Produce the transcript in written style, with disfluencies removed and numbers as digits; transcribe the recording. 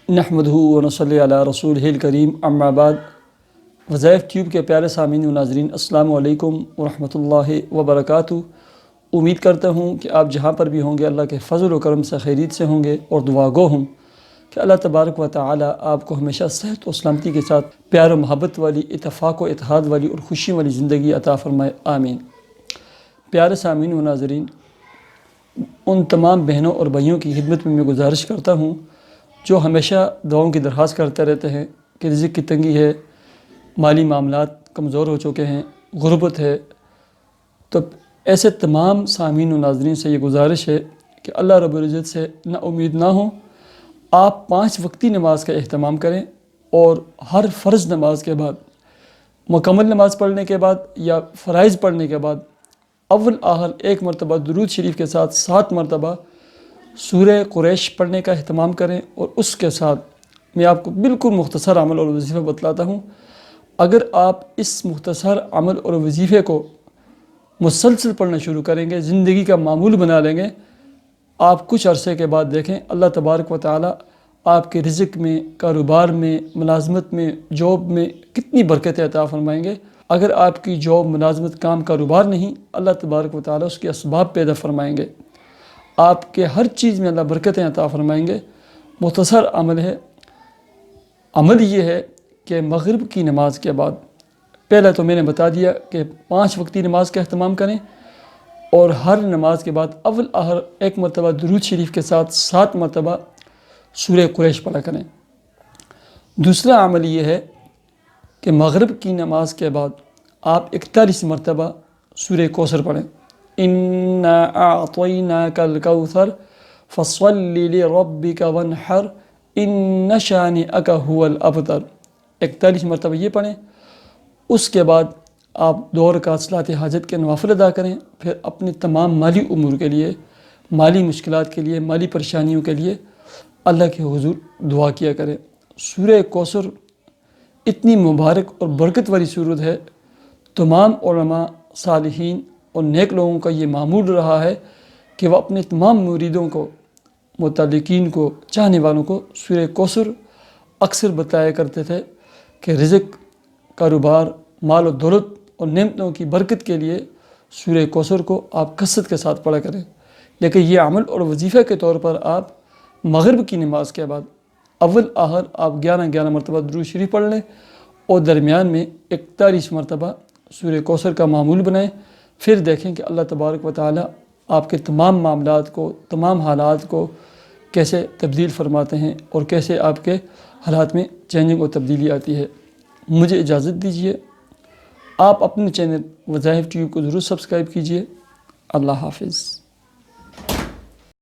نحمدہ و نصلی علی رسولہ الکریم، اما بعد۔ وظائف ٹیوب کے پیارے سامعین و ناظرین، السلام علیکم ورحمۃ اللہ وبرکاتہ۔ امید کرتا ہوں کہ آپ جہاں پر بھی ہوں گے اللہ کے فضل و کرم سے خیریت سے ہوں گے، اور دعا گو ہوں کہ اللہ تبارک و تعالی آپ کو ہمیشہ صحت و سلامتی کے ساتھ پیار و محبت والی، اتفاق و اتحاد والی اور خوشی والی زندگی عطا فرمائے، آمین۔ پیارے سامعین و ناظرین، ان تمام بہنوں اور بھائیوں کی خدمت میں گزارش کرتا ہوں جو ہمیشہ دعاؤں کی درخواست کرتے رہتے ہیں کہ رزق کی تنگی ہے، مالی معاملات کمزور ہو چکے ہیں، غربت ہے، تو ایسے تمام سامعین و ناظرین سے یہ گزارش ہے کہ اللہ رب العزت سے نا امید نہ ہوں، آپ 5 وقتی نماز کا اہتمام کریں، اور ہر فرض نماز کے بعد، مکمل نماز پڑھنے کے بعد یا فرائض پڑھنے کے بعد، اول آخر 1 مرتبہ درود شریف کے ساتھ 7 مرتبہ سورہ قریش پڑھنے کا اہتمام کریں۔ اور اس کے ساتھ میں آپ کو بالکل مختصر عمل اور وظیفہ بتلاتا ہوں۔ اگر آپ اس مختصر عمل اور وظیفے کو مسلسل پڑھنا شروع کریں گے، زندگی کا معمول بنا لیں گے، آپ کچھ عرصے کے بعد دیکھیں اللہ تبارک و تعالی آپ کے رزق میں، کاروبار میں، ملازمت میں، جاب میں کتنی برکتیں عطا فرمائیں گے۔ اگر آپ کی جاب، ملازمت، کام، کاروبار نہیں، اللہ تبارک و تعالی اس کے اسباب پیدا فرمائیں گے، آپ کے ہر چیز میں اللہ برکتیں عطا فرمائیں گے۔ مختصر عمل ہے، عمل یہ ہے کہ مغرب کی نماز کے بعد، پہلے تو میں نے بتا دیا کہ 5 وقتی نماز کا اہتمام کریں، اور ہر نماز کے بعد اول آخر 1 مرتبہ درود شریف کے ساتھ 7 مرتبہ سورہ قریش پڑھا کریں۔ دوسرا عمل یہ ہے کہ مغرب کی نماز کے بعد آپ 41 مرتبہ سورہ کوثر پڑھیں۔ اِنَّا أَعْطَيْنَاكَ الْكَوْثَرَ فَصَلِّ لِرَبِّكَ وَانْحَرْ إِنَّ شَانِئَكَ هُوَ الْأَبْتَرُ، 41 مرتبہ یہ پڑھیں۔ اس کے بعد آپ 2 رکعت صلاۃ حاجت کے نوافل ادا کریں، پھر اپنے تمام مالی امور کے لیے، مالی مشکلات کے لیے، مالی پریشانیوں کے لیے اللہ کے حضور دعا کیا کریں۔ سورہ کوثر اتنی مبارک اور برکت والی سورت ہے، تمام علماء، صالحین اور نیک لوگوں کا یہ معمول رہا ہے کہ وہ اپنے تمام مریدوں کو، متعلقین کو، چاہنے والوں کو سورہ کوثر اکثر بتایا کرتے تھے کہ رزق، کاروبار، مال و دولت اور نعمتوں کی برکت کے لیے سورہ کوثر کو آپ کثرت کے ساتھ پڑھا کریں۔ لیکن یہ عمل اور وظیفہ کے طور پر آپ مغرب کی نماز کے بعد اول آخر آپ 11 مرتبہ درود شریف پڑھ لیں، اور درمیان میں 41 مرتبہ سورہ کوثر کا معمول بنائیں۔ پھر دیکھیں کہ اللہ تبارک و تعالی آپ کے تمام معاملات کو، تمام حالات کو کیسے تبدیل فرماتے ہیں، اور کیسے آپ کے حالات میں چینجنگ اور تبدیلی آتی ہے۔ مجھے اجازت دیجیے، آپ اپنے چینل وظائف ٹیوب کو ضرور سبسکرائب کیجیے۔ اللہ حافظ۔